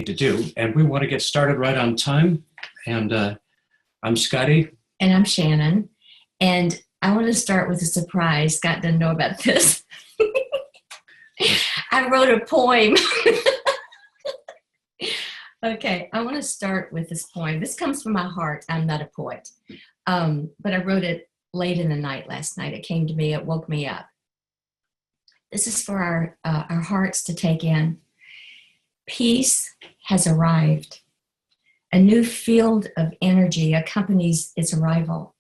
to do, and we want to get started right on time. And I'm Scotty. And I'm Shannon. And I want to start with a surprise. Scott didn't know about this. I wrote a poem. Okay, I want to start with this poem. This comes from my heart. I'm not a poet. But I wrote it late in the night last night. It came to me. It woke me up. This is for our hearts to take in. Peace has arrived. A new field of energy accompanies its arrival.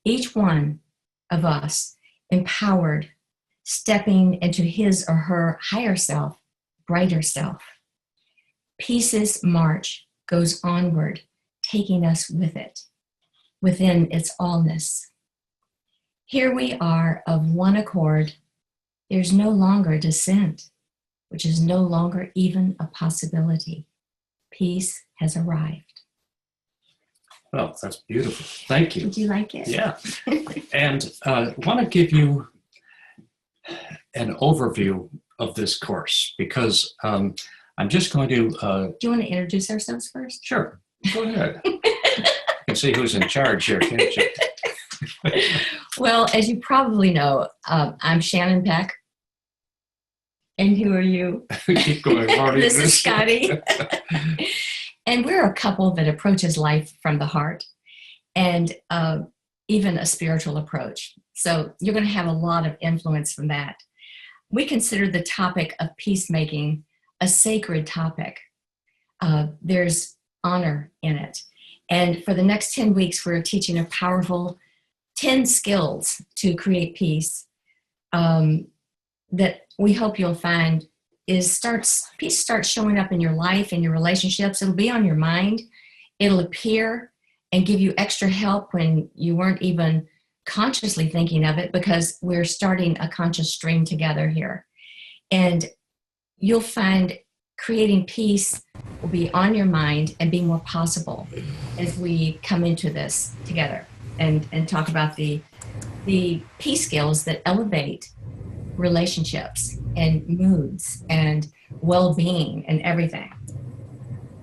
Each one of us empowered, stepping into his or her higher self, brighter self. Peace's march goes onward, taking us with it, within its allness. Here we are of one accord. There's no longer dissent, which is no longer even a possibility. Peace has arrived. Well, that's beautiful. Thank you. Did you like it? Yeah. And I want to give you an overview of this course because I'm just going to... Do you want to introduce ourselves first? Sure. Go ahead. You can see who's in charge here, can't you? Well, as you probably know, I'm Shannon Peck. And who are you? Keep going. This is Scotty. And we're a couple that approaches life from the heart and even a spiritual approach. So you're going to have a lot of influence from that. We consider the topic of peacemaking a sacred topic. There's honor in it. And for the next 10 weeks, we're teaching a powerful 10 skills to create peace that we hope you'll find peace starts showing up in your life, in your relationships. It'll be on your mind. It'll appear and give you extra help when you weren't even consciously thinking of it, because we're starting a conscious stream together here. And you'll find creating peace will be on your mind and be more possible as we come into this together and talk about the peace skills that elevate relationships and moods and well-being and everything.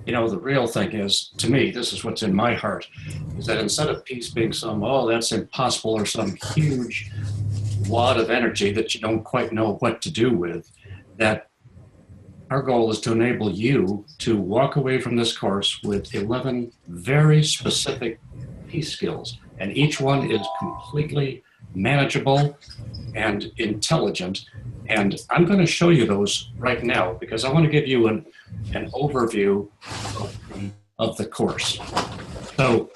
You know, the real thing is, to me, this is what's in my heart, is that instead of peace being some, oh, that's impossible, or some huge wad of energy that you don't quite know what to do with, that our goal is to enable you to walk away from this course with 11 very specific peace skills. And each one is completely manageable and intelligent. And I'm going to show you those right now because I want to give you an overview of the course. So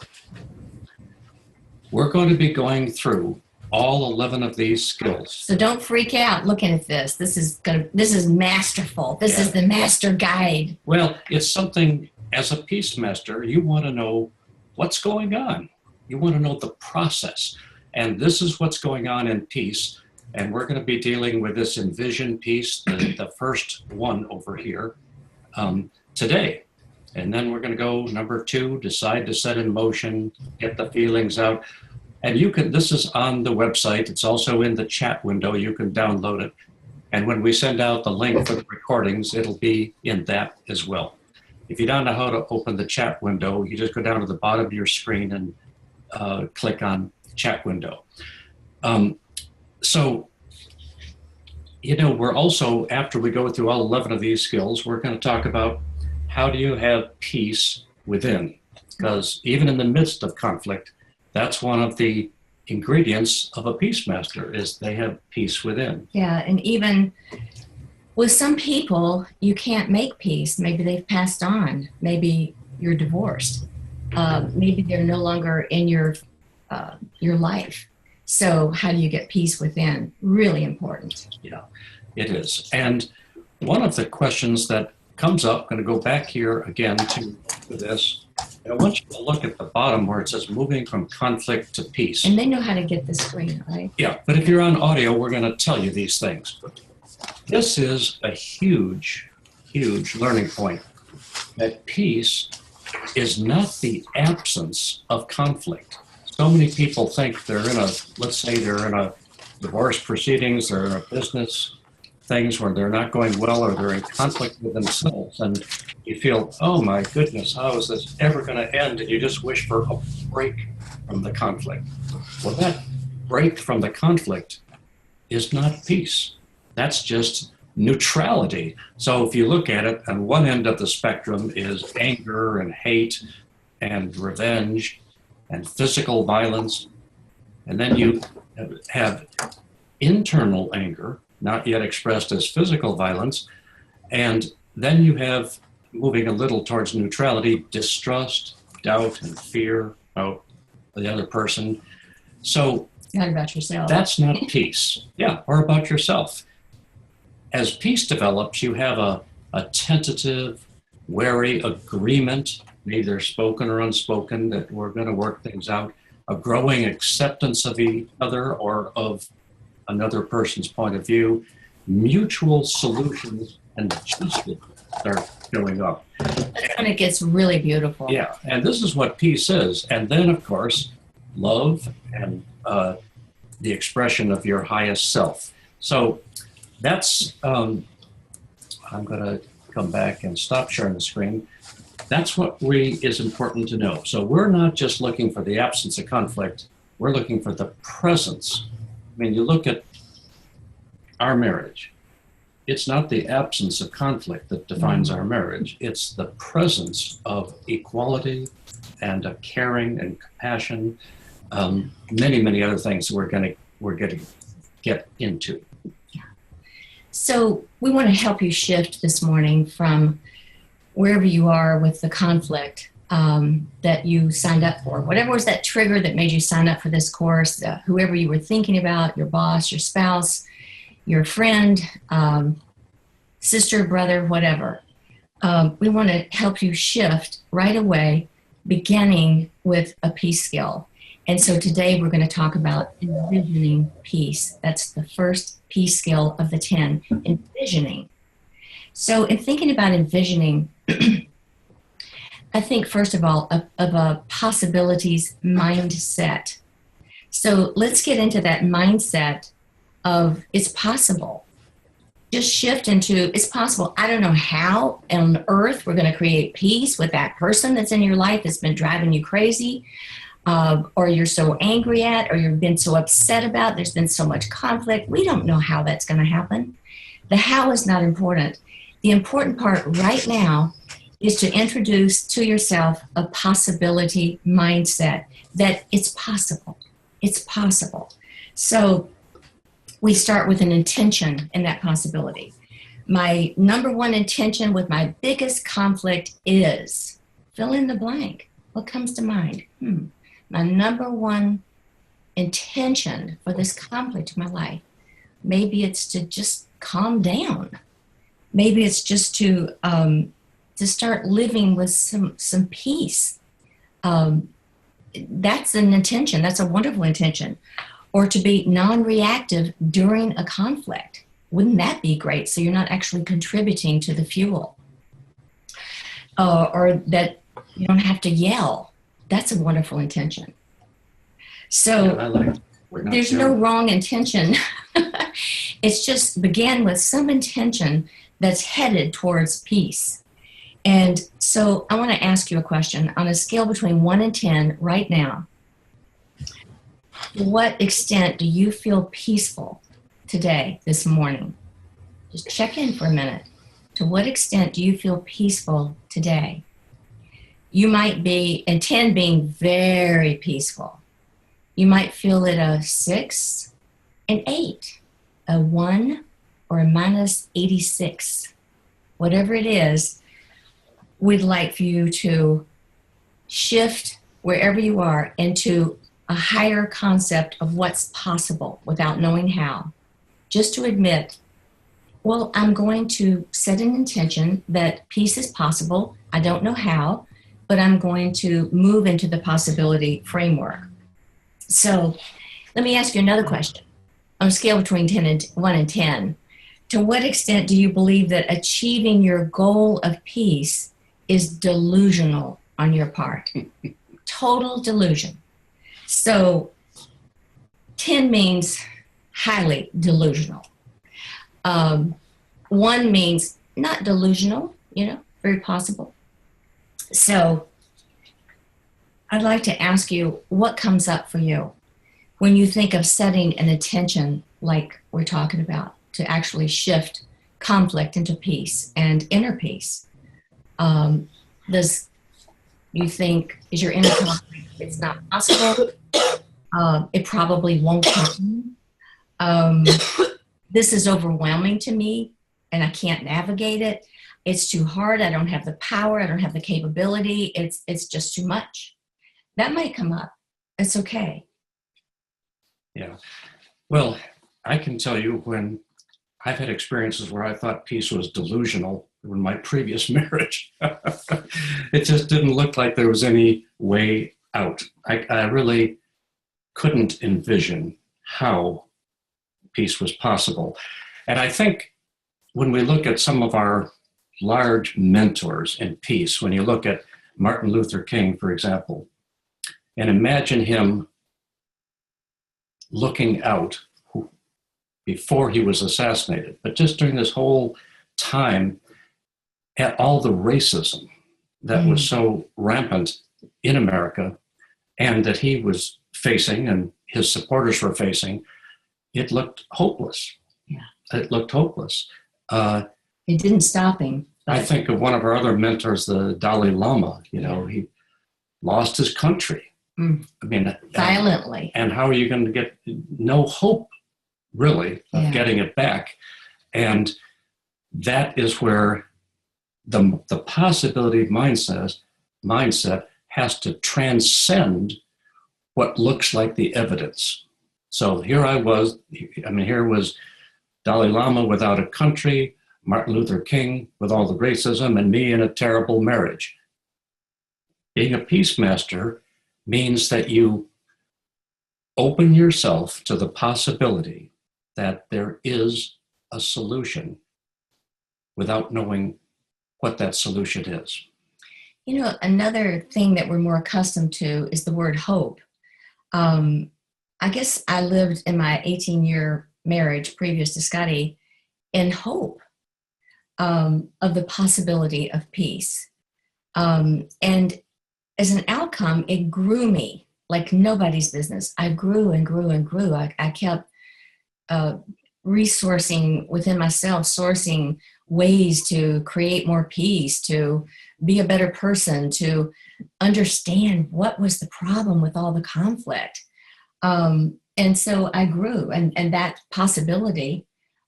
we're going to be going through all 11 of these skills. So don't freak out looking at this. This is masterful. This is the master guide. Well, it's something, as a peace master, you want to know what's going on. You want to know the process. And this is what's going on in peace. And we're going to be dealing with this Envision piece, the first one over here, today. And then we're going to go number 2, decide to set in motion, get the feelings out. And you can, this is on the website. It's also in the chat window. You can download it. And when we send out the link for the recordings, it'll be in that as well. If you don't know how to open the chat window, you just go down to the bottom of your screen and click on chat window. So, you know, we're also, after we go through all 11 of these skills, we're going to talk about how do you have peace within? Because even in the midst of conflict, that's one of the ingredients of a peace master, is they have peace within. Yeah, and even with some people, you can't make peace. Maybe they've passed on. Maybe you're divorced. Maybe they're no longer in your life. So how do you get peace within? Really important. Yeah, it is. And one of the questions that comes up, I'm going to go back here again to this. And I want you to look at the bottom where it says moving from conflict to peace. And they know how to get the screen, right? Yeah, but if you're on audio, we're going to tell you these things. This is a huge, huge learning point, that peace is not the absence of conflict. So many people think they're in a, let's say they're in a divorce proceedings, they're in a business things where they're not going well or they're in conflict with themselves, and you feel, oh my goodness, how is this ever going to end? And you just wish for a break from the conflict. Well, that break from the conflict is not peace. That's just neutrality. So if you look at it, on one end of the spectrum is anger and hate and revenge and physical violence. And then you have internal anger, not yet expressed as physical violence. And then you have, moving a little towards neutrality, distrust, doubt, and fear about the other person. So Not about yourself. that's not peace. Yeah, or about yourself. As peace develops, you have a tentative, wary agreement, either spoken or unspoken, that we're going to work things out, a growing acceptance of each other or of another person's point of view, mutual solutions, and justice start showing up. That's when it gets really beautiful. Yeah, and this is what peace is. And then, of course, love and the expression of your highest self. So that's, I'm going to come back and stop sharing the screen. That's what is important to know. So we're not just looking for the absence of conflict, we're looking for the presence. I mean, you look at our marriage. It's not the absence of conflict that defines our marriage. It's the presence of equality and a caring and compassion, many, many other things we're going to get into. So we want to help you shift this morning from wherever you are with the conflict that you signed up for. Whatever was that trigger that made you sign up for this course, whoever you were thinking about, your boss, your spouse, your friend, sister, brother, whatever. We want to help you shift right away, beginning with a peace skill. And so today we're going to talk about envisioning peace. That's the first peace skill of the 10, envisioning. So in thinking about envisioning, I think first of all of a possibilities mindset. So let's get into that mindset of it's possible. Just shift into it's possible. I don't know how on earth we're going to create peace with that person that's in your life that's been driving you crazy. Or you're so angry at, or you've been so upset about, there's been so much conflict. We don't know how that's going to happen. The how is not important. The important part right now is to introduce to yourself a possibility mindset that it's possible. It's possible. So we start with an intention in that possibility. My number one intention with my biggest conflict is, fill in the blank. What comes to mind? My number one intention for this conflict in my life, maybe it's to just calm down. Maybe it's just to start living with some peace. That's an intention. That's a wonderful intention. Or to be non-reactive during a conflict. Wouldn't that be great? So you're not actually contributing to the fuel. Or that you don't have to yell. That's a wonderful intention. So there's no wrong intention. It's just begin with some intention that's headed towards peace. And so I want to ask you a question. On a scale between 1 and 10 right now, to what extent do you feel peaceful today, this morning? Just check in for a minute. To what extent do you feel peaceful today? You might be, and 10 being very peaceful. You might feel it a 6, an 8, a 1, or a minus 86. Whatever it is, we'd like for you to shift wherever you are into a higher concept of what's possible without knowing how. Just to admit, well, I'm going to set an intention that peace is possible. I don't know how, but I'm going to move into the possibility framework. So let me ask you another question. On a scale between 1 and 10, to what extent do you believe that achieving your goal of peace is delusional on your part? Total delusion. So 10 means highly delusional. One means not delusional, very possible. So I'd like to ask you, what comes up for you when you think of setting an intention like we're talking about to actually shift conflict into peace and inner peace? Does you think, is your inner conflict, it's not possible? It probably won't happen. This is overwhelming to me and I can't navigate it. It's too hard. I don't have the power. I don't have the capability. It's just too much. That might come up. It's okay. Yeah. Well, I can tell you when I've had experiences where I thought peace was delusional in my previous marriage. It just didn't look like there was any way out. I really couldn't envision how peace was possible. And I think when we look at some of our large mentors in peace, when you look at Martin Luther King, for example, and imagine him looking out before he was assassinated, but just during this whole time at all the racism that was so rampant in America and that he was facing and his supporters were facing, it looked hopeless. Yeah. It looked hopeless. It didn't stop him. I think of one of our other mentors, the Dalai Lama, he lost his country. I mean, violently. And how are you going to get no hope, really, of getting it back? And that is where the possibility mindset has to transcend what looks like the evidence. So here was Dalai Lama without a country, Martin Luther King with all the racism, and me in a terrible marriage. Being a peace master means that you open yourself to the possibility that there is a solution without knowing what that solution is. Another thing that we're more accustomed to is the word hope. I guess I lived in my 18-year marriage previous to Scotty in hope of the possibility of peace. And as an outcome, it grew me like nobody's business. I grew and grew and grew. I kept resourcing within myself, sourcing ways to create more peace, to be a better person, to understand what was the problem with all the conflict. And so I grew, and that possibility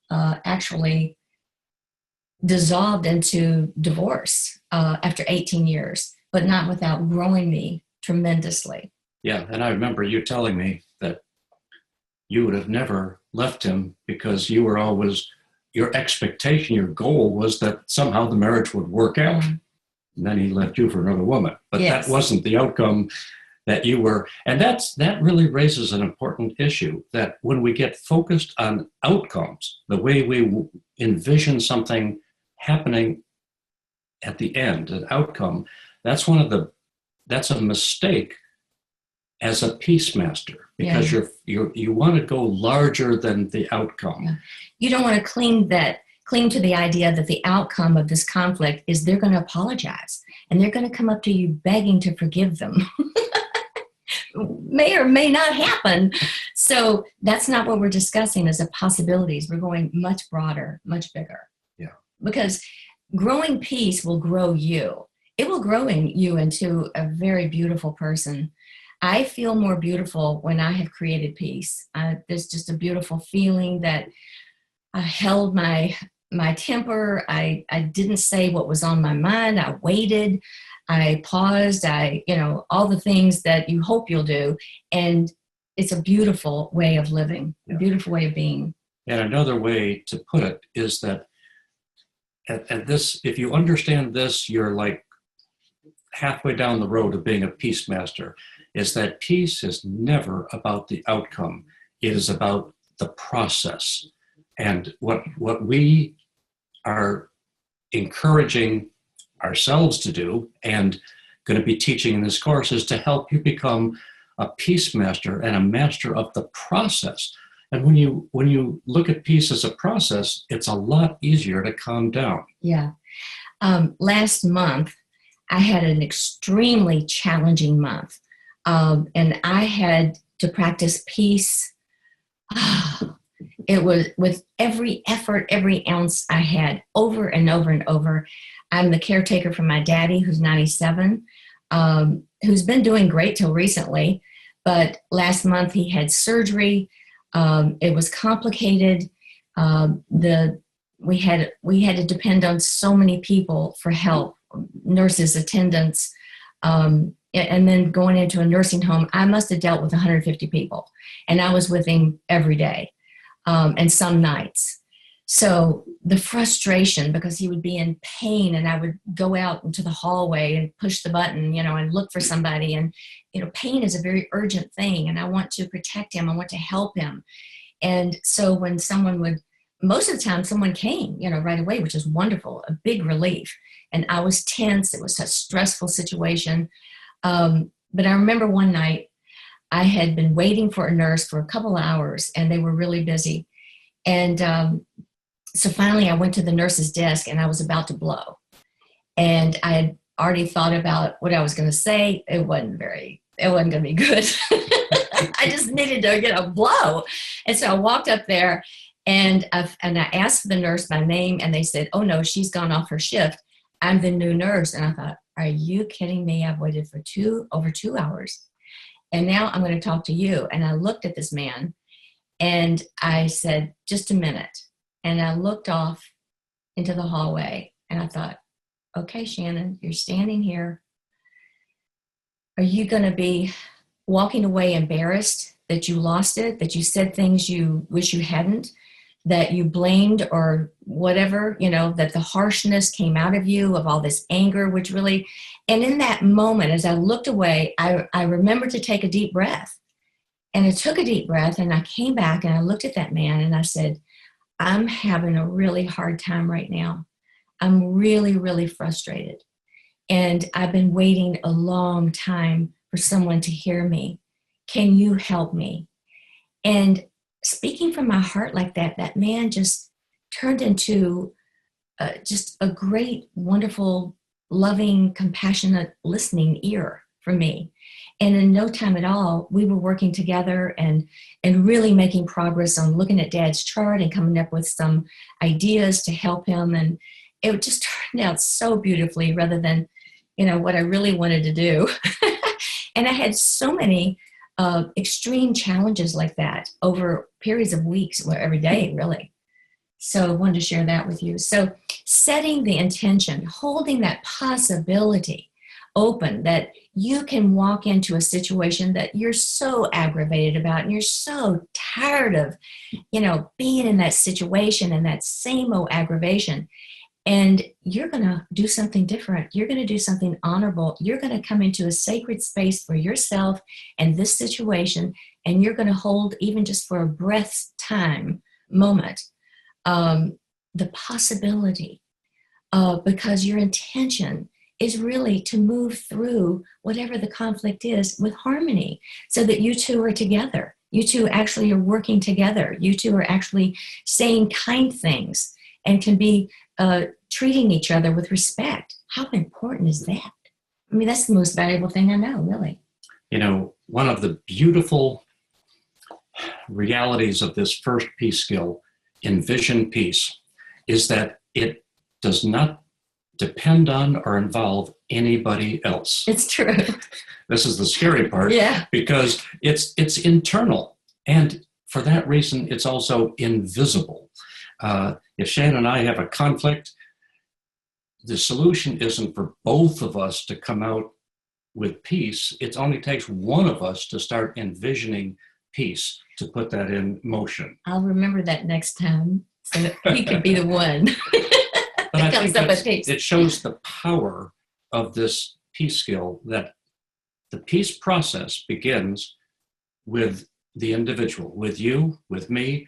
actually dissolved into divorce after 18 years. But not without growing me tremendously. Yeah, and I remember you telling me that you would have never left him because you were always, your expectation, your goal was that somehow the marriage would work out. And then he left you for another woman. But that wasn't the outcome that you were. And that really raises an important issue, that when we get focused on outcomes, the way we envision something happening at the end, an outcome, that's a mistake as a peace master, because you want to go larger than the outcome. Yeah. You don't want to cling to the idea that the outcome of this conflict is they're going to apologize and they're going to come up to you begging to forgive them. May or may not happen. So that's not what we're discussing as a possibilities. We're going much broader, much bigger. Yeah. Because growing peace will grow you. It will grow you into a very beautiful person. I feel more beautiful when I have created peace. There's just a beautiful feeling that I held my temper. I didn't say what was on my mind. I waited. I paused. All the things that you hope you'll do. And it's a beautiful way of living, a beautiful way of being. And another way to put it is that at this, if you understand this, you're like halfway down the road of being a peace master, is that peace is never about the outcome. It is about the process. And what we are encouraging ourselves to do and going to be teaching in this course is to help you become a peace master and a master of the process. And when you look at peace as a process, it's a lot easier to calm down. Yeah. Last month, I had an extremely challenging month. And I had to practice peace. It was with every effort, every ounce I had, over and over and over. I'm the caretaker for my daddy, who's 97, who's been doing great till recently. But last month he had surgery. It was complicated. We had to depend on so many people for help, nurses, attendants, and then going into a nursing home. I must have dealt with 150 people, and I was with him every day, and some nights. So the frustration, because he would be in pain, and I would go out into the hallway and push the button, and look for somebody. And, pain is a very urgent thing, and I want to protect him. I want to help him. And so when most of the time someone came, right away, which is wonderful, a big relief. And I was tense. It was a stressful situation. But I remember one night I had been waiting for a nurse for a couple of hours, and they were really busy. And so finally I went to the nurse's desk, and I was about to blow. And I had already thought about what I was going to say. It wasn't going to be good. I just needed to blow. And so I walked up there, and I asked the nurse my name, and they said, "Oh no, she's gone off her shift. I'm the new nurse." And I thought, are you kidding me? I've waited for over 2 hours. And now I'm going to talk to you. And I looked at this man, and I said, "Just a minute." And I looked off into the hallway, and I thought, okay, Shannon, you're standing here. Are you going to be walking away embarrassed that you lost it, that you said things you wish you hadn't, that you blamed or whatever, that the harshness came out of you, of all this anger, which really, and in that moment, as I looked away, I remembered to take a deep breath. And I took a deep breath, and I came back, and I looked at that man, and I said, "I'm having a really hard time right now. I'm really, really frustrated. And I've been waiting a long time for someone to hear me. Can you help me?" And speaking from my heart like that, that man just turned into just a great, wonderful, loving, compassionate, listening ear for me. And in no time at all, we were working together and really making progress on looking at Dad's chart and coming up with some ideas to help him. And it just turned out so beautifully, rather than, what I really wanted to do. And I had so many extreme challenges like that over periods of weeks, or every day, really. So I wanted to share that with you. So setting the intention, holding that possibility open, that you can walk into a situation that you're so aggravated about, and you're so tired of, being in that situation and that same old aggravation. And you're going to do something different. You're going to do something honorable. You're going to come into a sacred space for yourself and this situation, and you're going to hold, even just for a breath's time moment, the possibility, because your intention is really to move through whatever the conflict is with harmony, so that you two are together. You two actually are working together. You two are actually saying kind things and can be treating each other with respect. How important is that? I mean, that's the most valuable thing I know, really. One of the beautiful realities of this first peace skill, Envision peace, is that it does not depend on or involve anybody else. It's true. This is the scary part, yeah, because it's internal. And for that reason, it's also invisible. If Shannon and I have a conflict, the solution isn't for both of us to come out with peace. It only takes one of us to start envisioning peace, to put that in motion. I'll remember that next time, so that he could be the one that comes up with peace. It shows the power of this peace skill, that the peace process begins with the individual, with you, with me,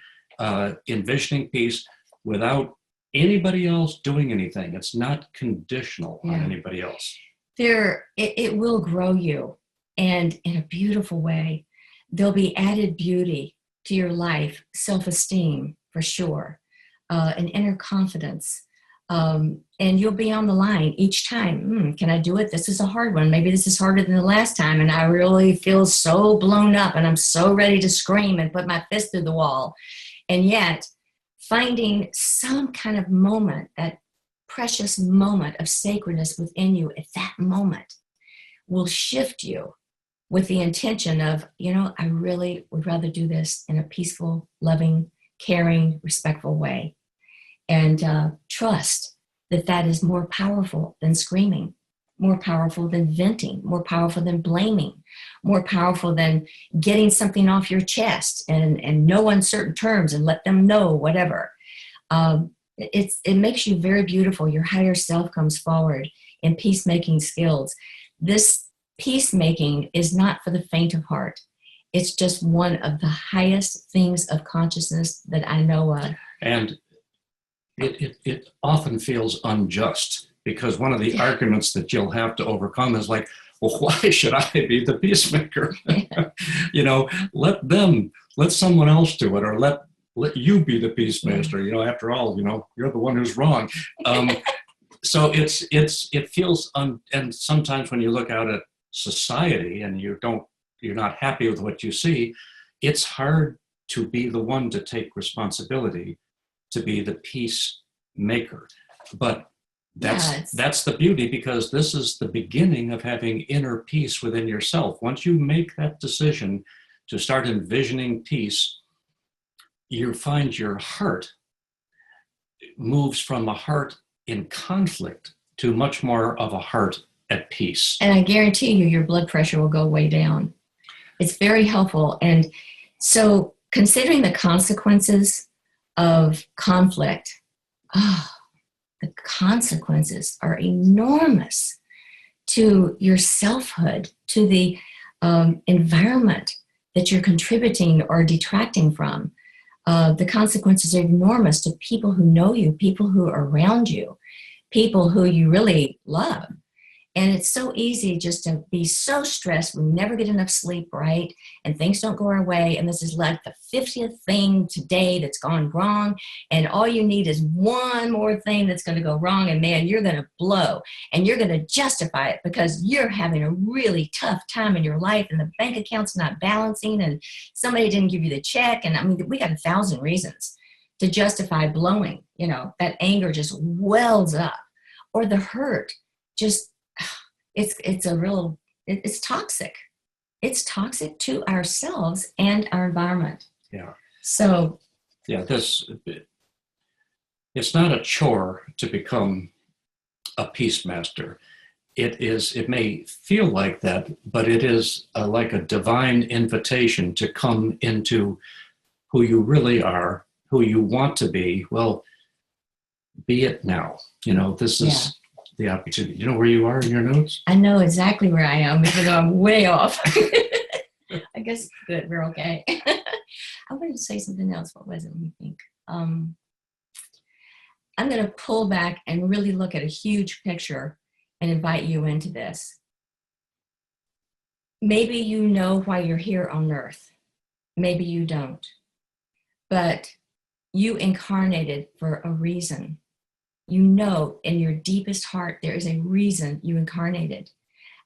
envisioning peace without anybody else doing anything. It's not conditional on anybody else. It will grow you, and in a beautiful way. There'll be added beauty to your life self-esteem, for sure, an inner confidence. And you'll be on the line each time. Can I do it? This is a hard one. Maybe this is harder than the last time. And I really feel so blown up and I'm so ready to scream and put my fist through the wall. And yet finding some kind of moment, that precious moment of sacredness within you at that moment will shift you with the intention of, I really would rather do this in a peaceful, loving, caring, respectful way. And trust that is more powerful than screaming, more powerful than venting, more powerful than blaming, more powerful than getting something off your chest and no uncertain terms and let them know whatever. It makes you very beautiful. Your higher self comes forward in peacemaking skills. This peacemaking is not for the faint of heart. It's just one of the highest things of consciousness that I know of. And it often feels unjust, because one of the arguments that you'll have to overcome is like, well, why should I be the peacemaker? Let someone else do it, or let you be the peacemaster. After all, you're the one who's wrong. So it feels and sometimes when you look out at society and you're not happy with what you see, it's hard to be the one to take responsibility, to be the peacemaker. But that's the beauty, because this is the beginning of having inner peace within yourself. Once you make that decision to start envisioning peace, you find your heart moves from a heart in conflict to much more of a heart at peace. And I guarantee you, your blood pressure will go way down. It's very helpful. And so considering the consequences of conflict, the consequences are enormous to your selfhood, to the environment that you're contributing or detracting from. The consequences are enormous to people who know you, people who are around you, people who you really love. And it's so easy just to be so stressed. We never get enough sleep, right? And things don't go our way. And this is like the 50th thing today that's gone wrong. And all you need is one more thing that's going to go wrong. And man, you're going to blow. And you're going to justify it because you're having a really tough time in your life. And the bank account's not balancing. And somebody didn't give you the check. And I mean, we got 1,000 reasons to justify blowing. That anger just wells up. Or the hurt just... It's toxic. It's toxic to ourselves and our environment. Yeah. So. Yeah, it's not a chore to become a peacemaster. It may feel like that, but it is like a divine invitation to come into who you really are, who you want to be. Well, be it now. This is the opportunity. You know where you are in your notes? I know exactly where I am, even though I'm way off. I guess good, we're okay. I wanted to say something else. What was it? Let me think. I'm going to pull back and really look at a huge picture and invite you into this. Maybe you know why you're here on earth. Maybe you don't. But you incarnated for a reason. In your deepest heart, there is a reason you incarnated.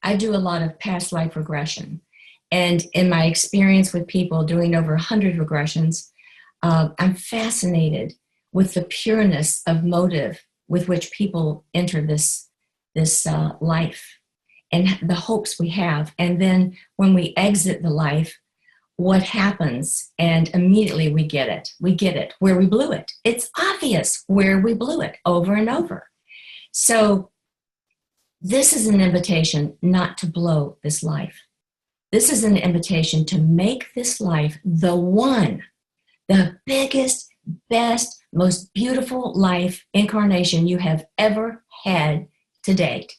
I do a lot of past life regression. And in my experience with people doing over 100 regressions, I'm fascinated with the pureness of motive with which people enter this life and the hopes we have. And then when we exit the life, what happens? And immediately we get it where we blew it. It's obvious where we blew it over and over. So this is an invitation not to blow this life. This is an invitation to make this life the one, the biggest, best, most beautiful life incarnation you have ever had to date.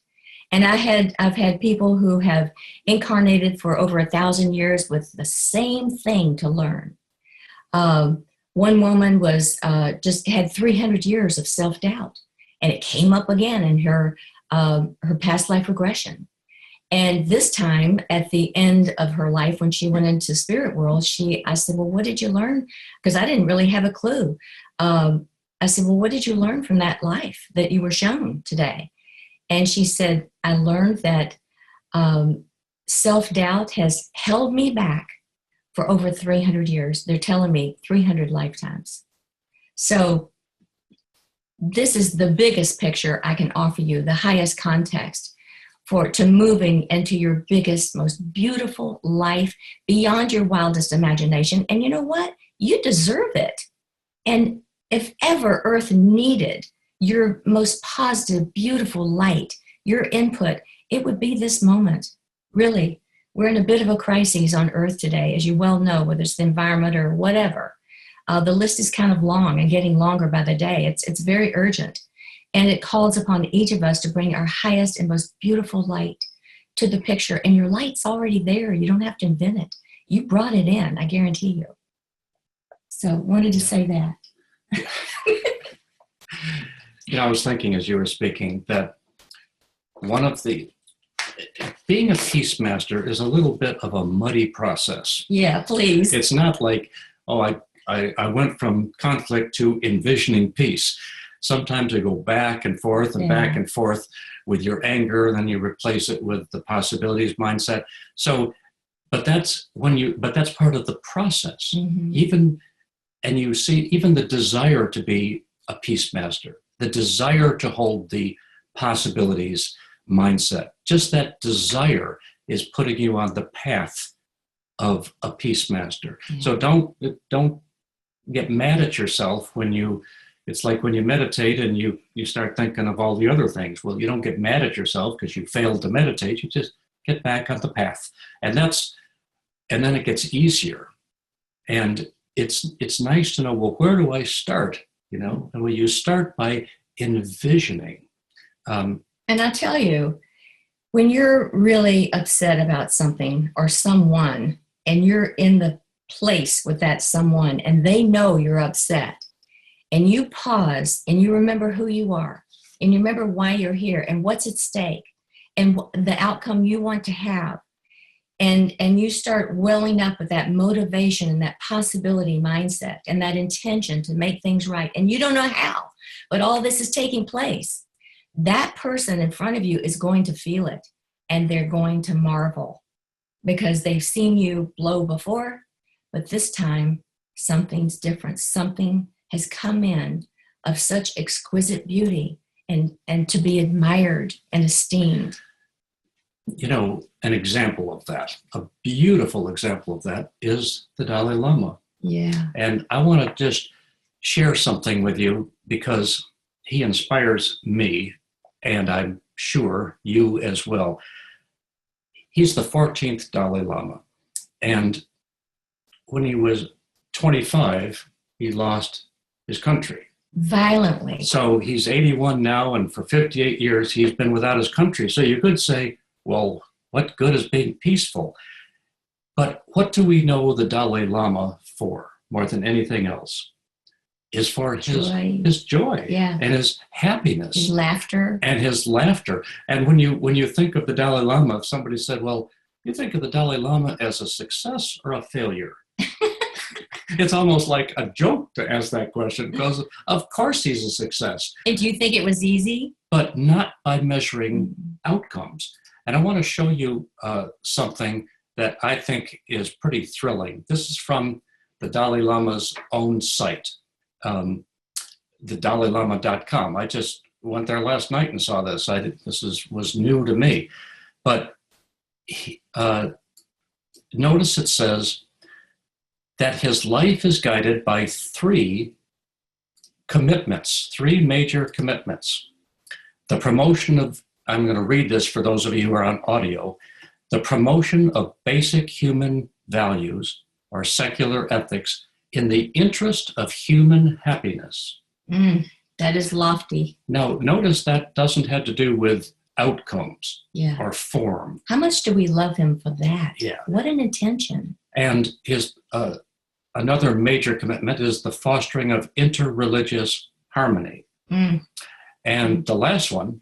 And I've had people who have incarnated for over 1,000 years with the same thing to learn. One woman was just had 300 years of self-doubt, and it came up again in her past life regression. And this time, at the end of her life, when she went into spirit world, I said, well, what did you learn? Because I didn't really have a clue. I said, well, what did you learn from that life that you were shown today? And she said, I learned that self-doubt has held me back for over 300 years. They're telling me 300 lifetimes. So this is the biggest picture I can offer you, the highest context to moving into your biggest, most beautiful life beyond your wildest imagination. And you know what? You deserve it. And if ever Earth needed your most positive, beautiful light, your input, it would be this moment. Really, we're in a bit of a crisis on Earth today, as you well know, whether it's the environment or whatever. The list is kind of long and getting longer by the day. It's very urgent. And it calls upon each of us to bring our highest and most beautiful light to the picture. And your light's already there. You don't have to invent it. You brought it in, I guarantee you. So wanted to say that. I was thinking as you were speaking that being a peace master is a little bit of a muddy process. Yeah, please. It's not like, oh, I went from conflict to envisioning peace. Sometimes you go back and forth and back and forth with your anger, and then you replace it with the possibilities mindset. So, but that's part of the process. Mm-hmm. And you see, even the desire to be a peace master, the desire to hold the possibilities mindset, just that desire is putting you on the path of a peace master. Yeah. So don't get mad at yourself it's like when you meditate and you start thinking of all the other things. Well, you don't get mad at yourself because you failed to meditate. You just get back on the path. And then it gets easier. And it's nice to know, well, where do I start? And well, you start by envisioning. And I tell you, when you're really upset about something or someone, and you're in the place with that someone, and they know you're upset, and you pause, and you remember who you are, and you remember why you're here, and what's at stake, and the outcome you want to have, and you start welling up with that motivation and that possibility mindset and that intention to make things right, and you don't know how, but all this is taking place. That person in front of you is going to feel it, and they're going to marvel because they've seen you blow before, but this time something's different. Something has come in of such exquisite beauty and to be admired and esteemed. An example of that, a beautiful example of that, is the Dalai Lama. Yeah. And I want to just share something with you because he inspires me, and I'm sure you as well. He's the 14th Dalai Lama. And when he was 25, he lost his country. Violently. So he's 81 now, and for 58 years, he's been without his country. So you could say, well, what good is being peaceful? But what do we know the Dalai Lama for more than anything else? Is for his joy yeah. and his happiness. His laughter. And his laughter. And when you think of the Dalai Lama, if somebody said, well, you think of the Dalai Lama as a success or a failure? It's almost like a joke to ask that question because of course he's a success. And do you think it was easy? But not by measuring outcomes. And I want to show you something that I think is pretty thrilling. This is from the Dalai Lama's own site, thedalailama.com. I just went there last night and saw this. Was new to me. But notice it says that his life is guided by three major commitments. The promotion of, I'm going to read this for those of you who are on audio, the promotion of basic human values or secular ethics in the interest of human happiness. That is lofty. Now, notice that doesn't have to do with outcomes or form. How much do we love him for that? Yeah. What an intention. And his another major commitment is the fostering of interreligious harmony. And the last one,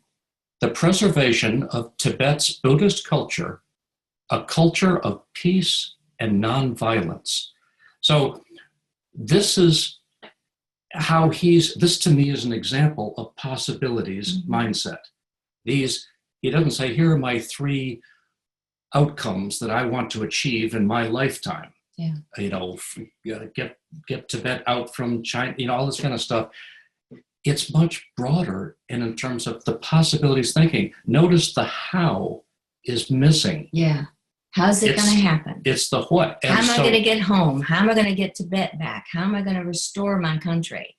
the preservation of Tibet's Buddhist culture, a culture of peace and nonviolence. So this is how this to me is an example of possibilities mindset. He doesn't say, here are my 3 outcomes that I want to achieve in my lifetime. Yeah. Get Tibet out from China, all this kind of stuff. It's much broader, and in terms of the possibilities thinking, notice the how is missing. Yeah. How's it going to happen? It's the what. How am I going to get home? How am I going to get Tibet back? How am I going to restore my country?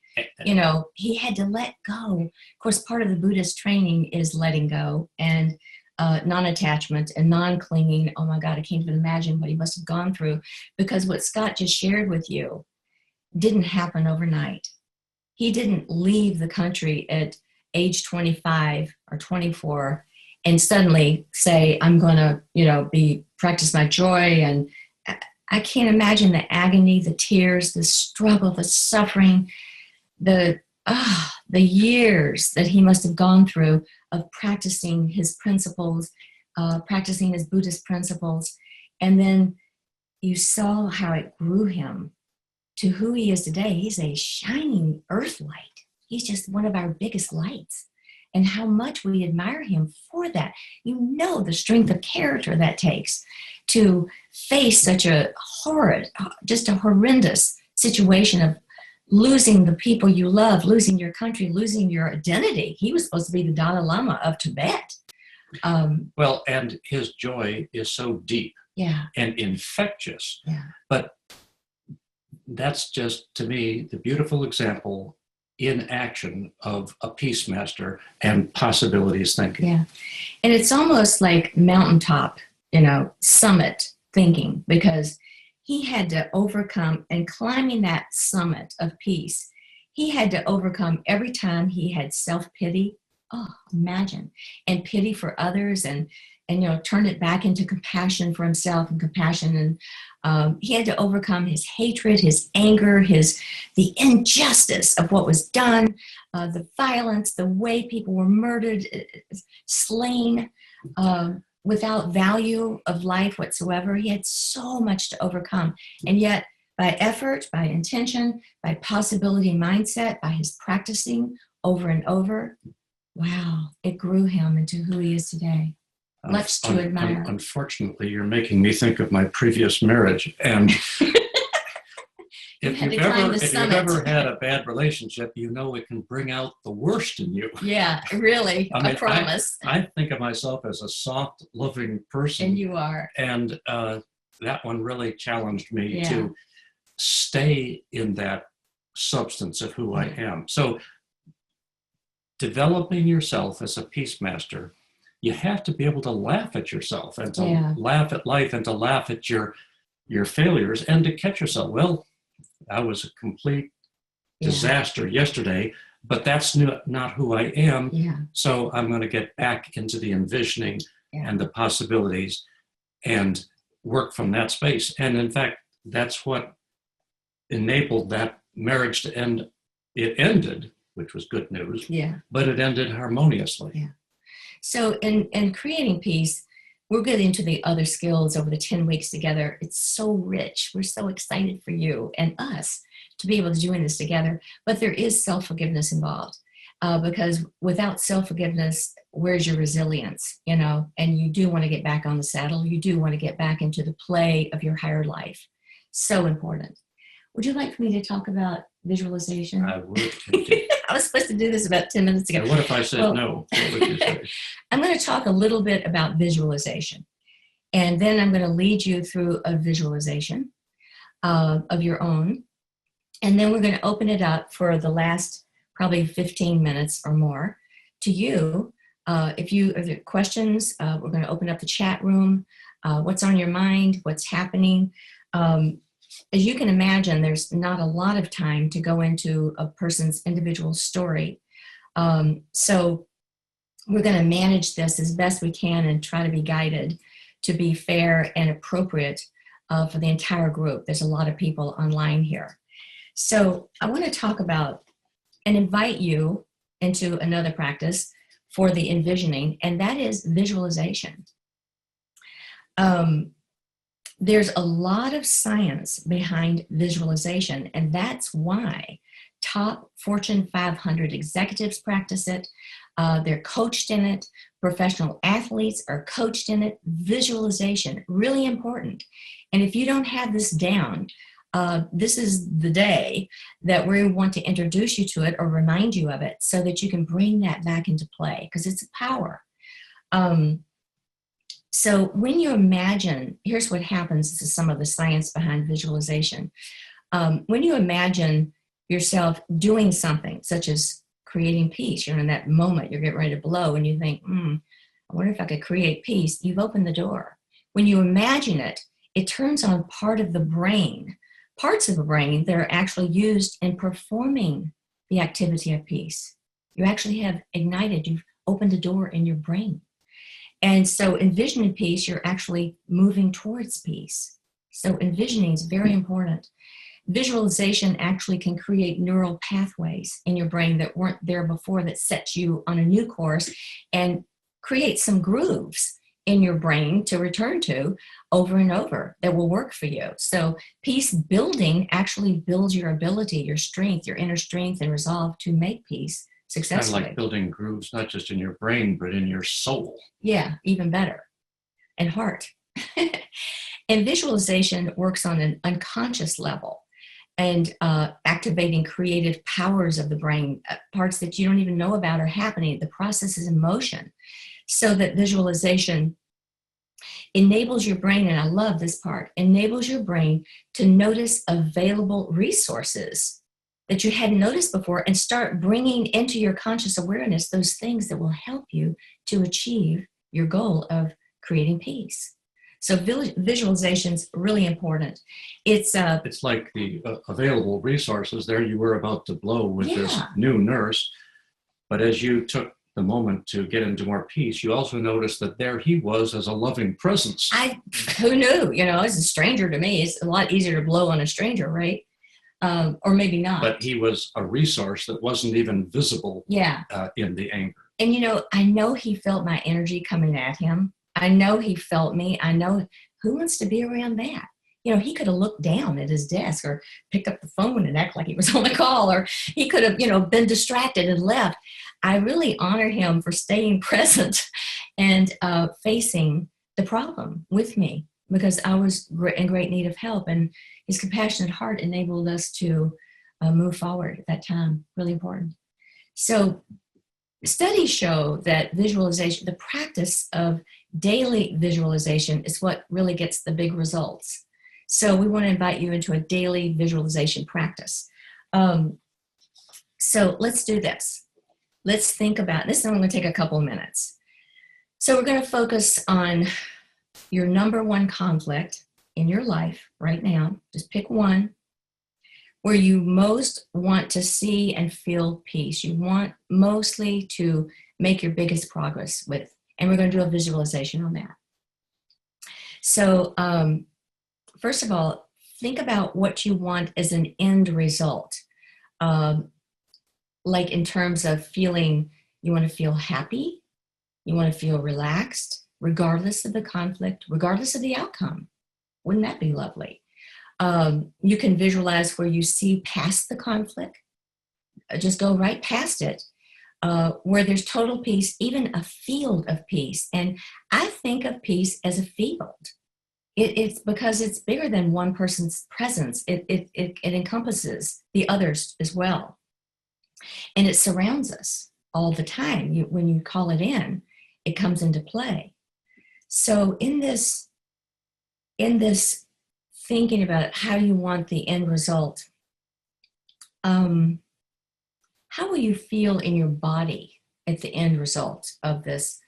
He had to let go. Of course, part of the Buddhist training is letting go and non-attachment and non-clinging. Oh my God, I can't even imagine what he must have gone through, because what Scott just shared with you didn't happen overnight. He didn't leave the country at age 25 or 24 and suddenly say, I'm going to, practice my joy. And I can't imagine the agony, the tears, the struggle, the suffering, the years that he must have gone through of practicing his principles, practicing his Buddhist principles. And then you saw how it grew him to who he is today. He's a shining earth light. He's just one of our biggest lights. And how much we admire him for that. The strength of character that takes to face such a just a horrendous situation of losing the people you love, losing your country, losing your identity. He was supposed to be the Dalai Lama of Tibet. And his joy is so deep and infectious. Yeah. But that's just, to me, the beautiful example in action of a peace master and possibilities thinking. Yeah. And it's almost like mountaintop, summit thinking, because he had to overcome, and climbing that summit of peace, he had to overcome every time he had self-pity. Oh, imagine. And pity for others and turn it back into compassion for himself and compassion. And he had to overcome his hatred, his anger, the injustice of what was done, the violence, the way people were murdered, slain, without value of life whatsoever. He had so much to overcome. And yet, by effort, by intention, by possibility mindset, by his practicing over and over, wow, it grew him into who he is today. Much to admire. Unfortunately, you're making me think of my previous marriage. And if you've ever had a bad relationship, it can bring out the worst in you. Yeah, really. I promise. I think of myself as a soft, loving person. And you are. And that one really challenged me to stay in that substance of who I am. So developing yourself as a peace master, you have to be able to laugh at yourself and to laugh at life and to laugh at your failures and to catch yourself. Well, I was a complete disaster yesterday, but that's not who I am. Yeah. So I'm going to get back into the envisioning and the possibilities and work from that space. And in fact, that's what enabled that marriage to end. It ended, which was good news, but it ended harmoniously. Yeah. So in creating peace, we're getting into the other skills over the 10 weeks together. It's so rich. We're so excited for you and us to be able to doing this together. But there is self-forgiveness involved because without self-forgiveness, where's your resilience? And you do want to get back on the saddle. You do want to get back into the play of your higher life. So important. Would you like for me to talk about visualization? I would indeed. I was supposed to do this about 10 minutes ago. Now, what if I said no? What would you say? I'm going to talk a little bit about visualization. And then I'm going to lead you through a visualization of your own. And then we're going to open it up for the last probably 15 minutes or more to you. If there are questions, we're going to open up the chat room. What's on your mind? What's happening? As you can imagine, there's not a lot of time to go into a person's individual story. So we're going to manage this as best we can and try to be guided to be fair and appropriate for the entire group. There's a lot of people online here. So I want to talk about and invite you into another practice for the envisioning, and that is visualization. There's a lot of science behind visualization, and that's why top Fortune 500 executives practice it. They're coached in it. Professional athletes are coached in it. Visualization, really important. And if you don't have this down, this is the day that we want to introduce you to it or remind you of it so that you can bring that back into play, because it's a power. So when you imagine, here's what happens. This is some of the science behind visualization. When you imagine yourself doing something, such as creating peace, you're in that moment, you're getting ready to blow, and you think, I wonder if I could create peace. You've opened the door. When you imagine it, it turns on part of the brain, parts of the brain that are actually used in performing the activity of peace. You actually have ignited, you've opened a door in your brain. And so envisioning peace, you're actually moving towards peace. So envisioning is very important. Visualization actually can create neural pathways in your brain that weren't there before, that sets you on a new course and create some grooves in your brain to return to over and over that will work for you. So peace building actually builds your ability, your strength, your inner strength and resolve to make peace successfully. Kind of like building grooves, not just in your brain, but in your soul. Yeah, even better. And heart. And visualization works on an unconscious level and activating creative powers of the brain, parts that you don't even know about are happening. The process is in motion. So that visualization enables your brain, and I love this part, enables your brain to notice available resources that you hadn't noticed before and start bringing into your conscious awareness those things that will help you to achieve your goal of creating peace. So visualization is really important. It's like the available resources. There you were about to blow with this Yeah. new nurse, but as you took the moment to get into more peace, you also noticed that there he was as a loving presence. Who knew? You know, as a stranger to me, it's a lot easier to blow on a stranger, right? Or maybe not. But he was a resource that wasn't even visible. Yeah. In the anger. And you know, I know he felt my energy coming at him. I know he felt me. I know, who wants to be around that? You know, he could have looked down at his desk or picked up the phone and act like he was on the call, or he could have, you know, been distracted and left. I really honor him for staying present and facing the problem with me, because I was in great need of help, and his compassionate heart enabled us to move forward at that time. Really important. So studies show that visualization, the practice of daily visualization, is what really gets the big results. So we want to invite you into a daily visualization practice. So let's do this. Let's think about this. I'm going to take a couple of minutes. So we're going to focus on your number one conflict in your life right now. Just pick one where you most want to see and feel peace. You want mostly to make your biggest progress with, and we're going to do a visualization on that. So first of all, think about what you want as an end result. Like in terms of feeling, you want to feel happy, you want to feel relaxed, regardless of the conflict, regardless of the outcome. Wouldn't that be lovely? You can visualize where you see past the conflict, just go right past it, where there's total peace, even a field of peace. And I think of peace as a field. It's because it's bigger than one person's presence. It encompasses the others as well. And it surrounds us all the time. When you call it in, it comes into play. So in this thinking about how you want the end result, how will you feel in your body at the end result of this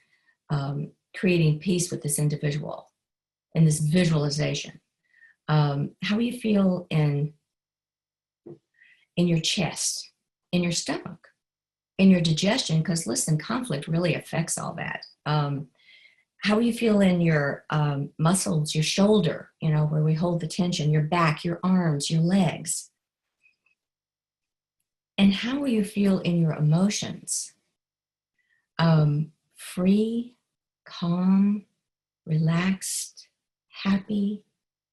creating peace with this individual in this visualization? How will you feel in your chest, in your stomach, in your digestion? Because listen, conflict really affects all that. How will you feel in your muscles, your shoulder, you know, where we hold the tension, your back, your arms, your legs? And how will you feel in your emotions? free, calm, relaxed, happy,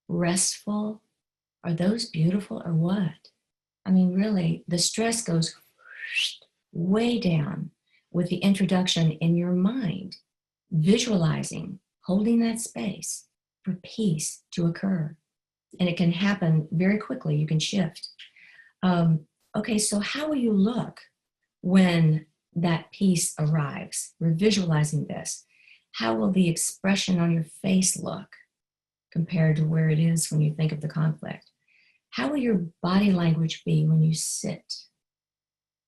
restful. Are those beautiful or what? I mean, really, the stress goes way down with the introduction in your mind, visualizing, holding that space for peace to occur. And it can happen very quickly. You can shift. Okay, so how will you look when that peace arrives? We're visualizing this. How will the expression on your face look compared to where it is when you think of the conflict? How will your body language be when you sit,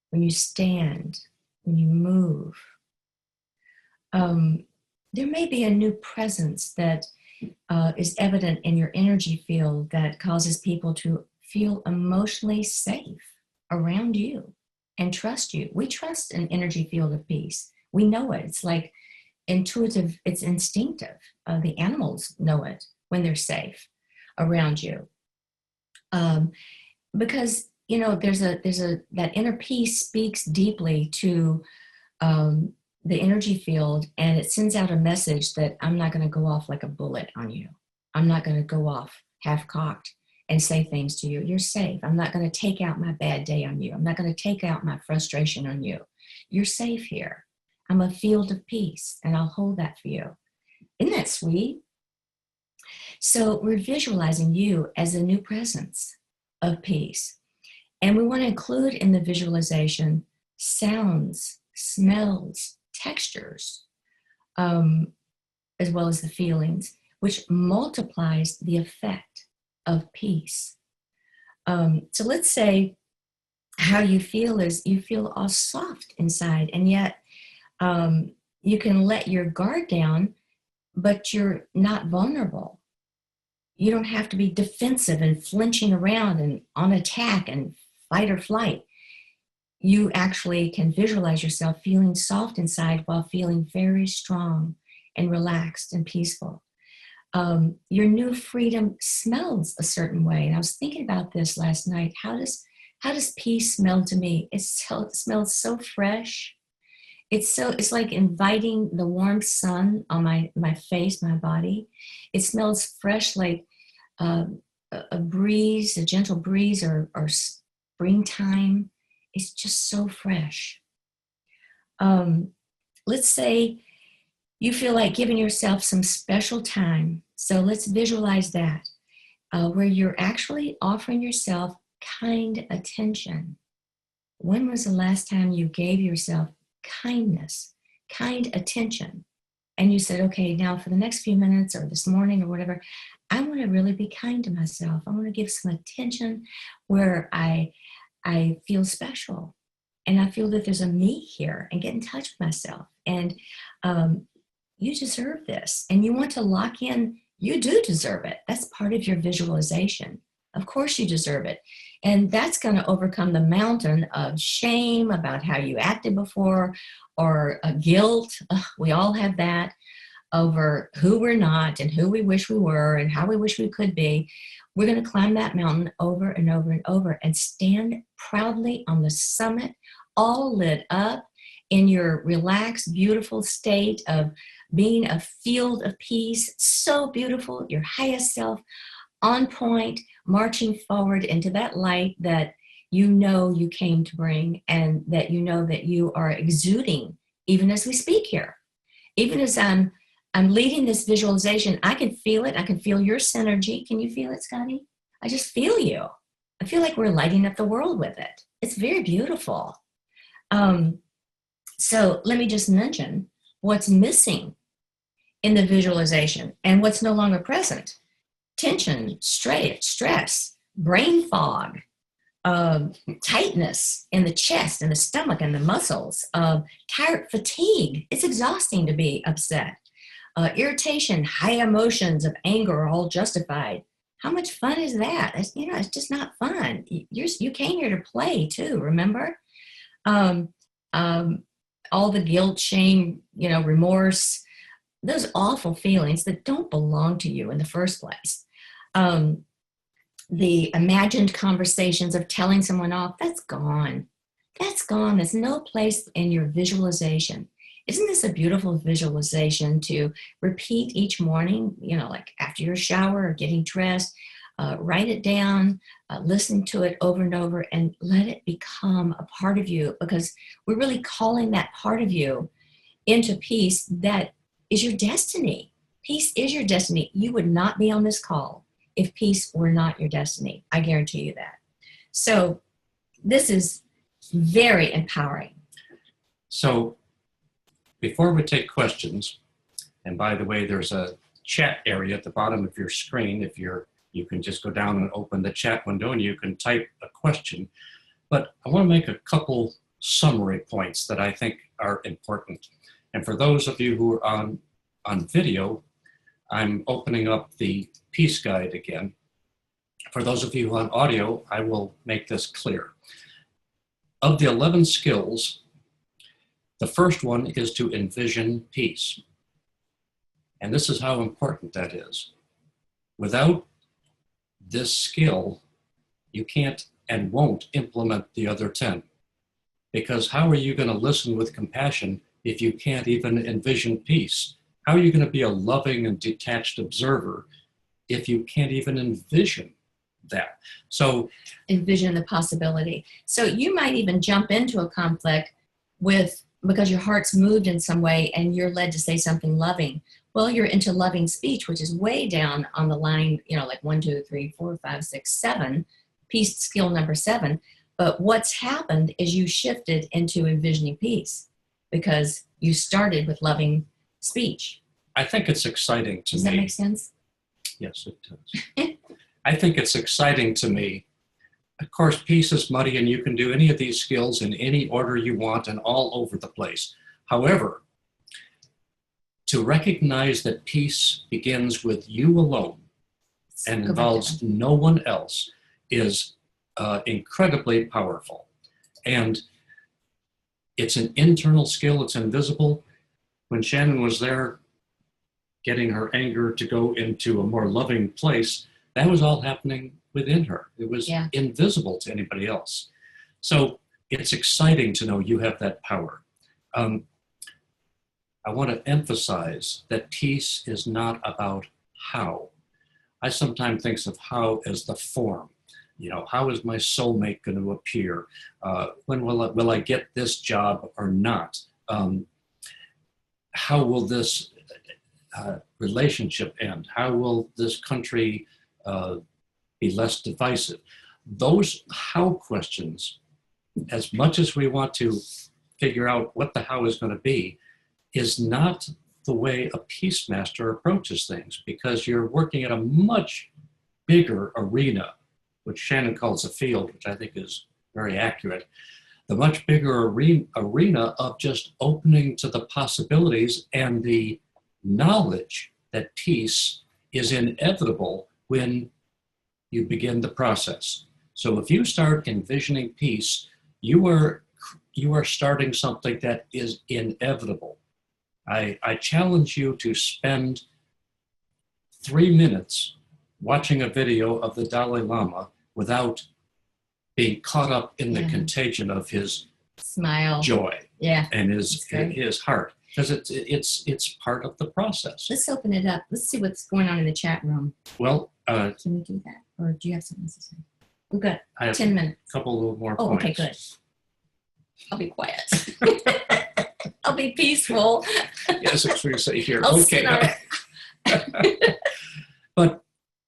when you stand, when you move? There may be a new presence that is evident in your energy field that causes people to feel emotionally safe around you and trust you. We trust an energy field of peace. We know it. It's like intuitive, it's instinctive. The animals know it when they're safe around you. Because, you know, that inner peace speaks deeply to the energy field, and it sends out a message that I'm not going to go off like a bullet on you. I'm not going to go off half-cocked and say things to you. You're safe. I'm not going to take out my bad day on you. I'm not going to take out my frustration on you. You're safe here. I'm a field of peace, and I'll hold that for you. Isn't that sweet? So we're visualizing you as a new presence of peace. And we want to include in the visualization sounds, smells, textures, as well as the feelings, which multiplies the effect of peace. So let's say how you feel is you feel all soft inside, and yet you can let your guard down, but you're not vulnerable. You don't have to be defensive and flinching around and on attack and fight or flight. You actually can visualize yourself feeling soft inside while feeling very strong and relaxed and peaceful. Your new freedom smells a certain way. And I was thinking about this last night. How does peace smell to me? It smells so fresh. It's like inviting the warm sun on my face, my body. It smells fresh, like a breeze, a gentle breeze, or springtime. It's just so fresh. Let's say you feel like giving yourself some special time. So let's visualize that, where you're actually offering yourself kind attention. When was the last time you gave yourself kindness, kind attention? And you said, okay, now for the next few minutes or this morning or whatever, I want to really be kind to myself. I want to give some attention where I feel special. And I feel that there's a me here, and get in touch with myself. And you deserve this. And you want to lock in, you do deserve it. That's part of your visualization. Of course you deserve it. And that's going to overcome the mountain of shame about how you acted before, or guilt. We all have that, over who we're not and who we wish we were and how we wish we could be. We're going to climb that mountain over and over and over and stand proudly on the summit, all lit up in your relaxed, beautiful state of being a field of peace. So beautiful, your highest self, on point, marching forward into that light that you know you came to bring, and that you know that you are exuding even as we speak here. Even as I'm leading this visualization, I can feel it. I can feel your synergy. Can you feel it, Scotty? I just feel you. I feel like we're lighting up the world with it. It's very beautiful. So let me just mention what's missing in the visualization and what's no longer present. Tension, stress, brain fog, tightness in the chest and the stomach and the muscles, tired, fatigue. It's exhausting to be upset. Irritation, high emotions of anger are all justified. How much fun is that? It's just not fun. You came here to play too, remember? All the guilt, shame, remorse, those awful feelings that don't belong to you in the first place. The imagined conversations of telling someone off, that's gone. That's gone. There's no place in your visualization. Isn't this a beautiful visualization to repeat each morning, like after your shower or getting dressed? Write it down, listen to it over and over, and let it become a part of you, because we're really calling that part of you into peace. That is your destiny. Peace is your destiny. You would not be on this call if peace were not your destiny. I guarantee you that. So this is very empowering. So before we take questions, and by the way, there's a chat area at the bottom of your screen. You can just go down and open the chat window and you can type a question. But I want to make a couple summary points that I think are important. And for those of you who are on video, I'm opening up the Peace Guide again. For those of you on audio, I will make this clear. Of the 11 skills, the first one is to envision peace. And this is how important that is. Without this skill, you can't and won't implement the other 10. Because how are you going to listen with compassion if you can't even envision peace? How are you going to be a loving and detached observer if you can't even envision that? So envision the possibility. So you might even jump into a conflict because your heart's moved in some way and you're led to say something loving. Well, you're into loving speech, which is way down on the line, like 1, 2, 3, 4, 5, 6, 7, peace skill number 7. But what's happened is you shifted into envisioning peace because you started with loving speech. I think it's exciting to me. Does that make sense? Yes, it does. I think it's exciting to me. Of course, peace is muddy and you can do any of these skills in any order you want and all over the place. However, to recognize that peace begins with you alone and involves no one else is incredibly powerful. And it's an internal skill, it's invisible. When Shannon was there getting her anger to go into a more loving place, that was all happening within her. It was invisible to anybody else. So it's exciting to know you have that power. I want to emphasize that peace is not about how. I sometimes think of how as the form. How is my soulmate going to appear? When will I get this job or not? How will this relationship end? How will this country be less divisive? Those how questions, as much as we want to figure out what the how is going to be, is not the way a peace master approaches things, because you're working at a much bigger arena, which Shannon calls a field, which I think is very accurate. The much bigger arena of just opening to the possibilities and the knowledge that peace is inevitable when you begin the process. So if you start envisioning peace, you are starting something that is inevitable. I challenge you to spend 3 minutes watching a video of the Dalai Lama without being caught up in the contagion of his smile, joy, and his heart, because it's part of the process. Let's open it up. Let's see what's going on in the chat room. Well, can we do that, or do you have something to say? We've got I have 10 minutes. A couple more points. Okay, good. I'll be quiet. I'll be peaceful. Yes, that's what you say here. I'll okay. But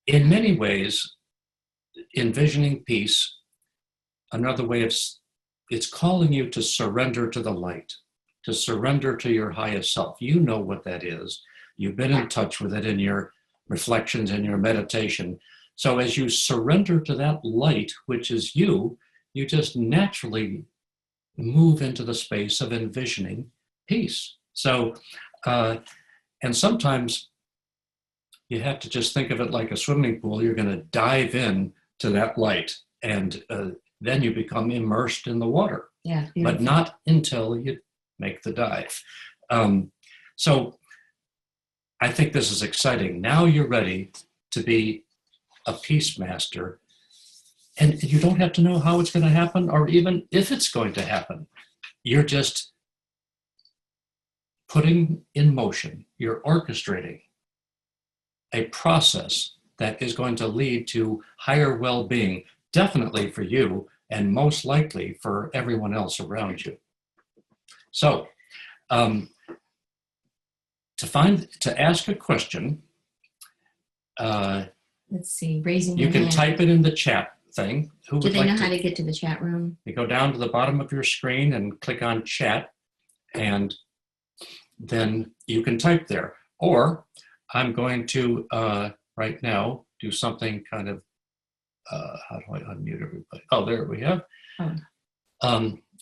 in many ways, envisioning peace, another way of it's calling you to surrender to the light, to surrender to your highest self. You know what that is. You've been in touch with it in your reflections and your meditation. So as you surrender to that light, which is you just naturally move into the space of envisioning peace. So, and sometimes you have to just think of it like a swimming pool. You're going to dive in to that light, and then you become immersed in the water. Yeah, but not until you make the dive. So I think this is exciting. Now you're ready to be a peace master, and you don't have to know how it's going to happen or even if it's going to happen. You're just putting in motion, you're orchestrating a process that is going to lead to higher well-being, definitely for you and most likely for everyone else around you. So to ask a question, let's see, raising you your can hand. type it in the chat thing. Who Do would they like know how to get to the chat room? You go down to the bottom of your screen and click on chat, and then you can type there. Or I'm going to right now do something kind of, how do I unmute everybody? Oh, there we have. Oh.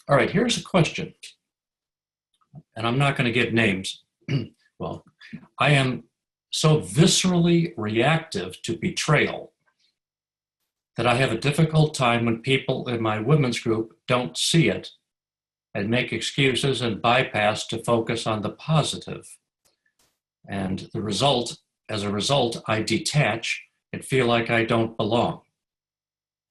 All right, here's a question. And I'm not going to give names. Well, I am so viscerally reactive to betrayal that I have a difficult time when people in my women's group don't see it and make excuses and bypass to focus on the positive. And as a result, I detach and feel like I don't belong.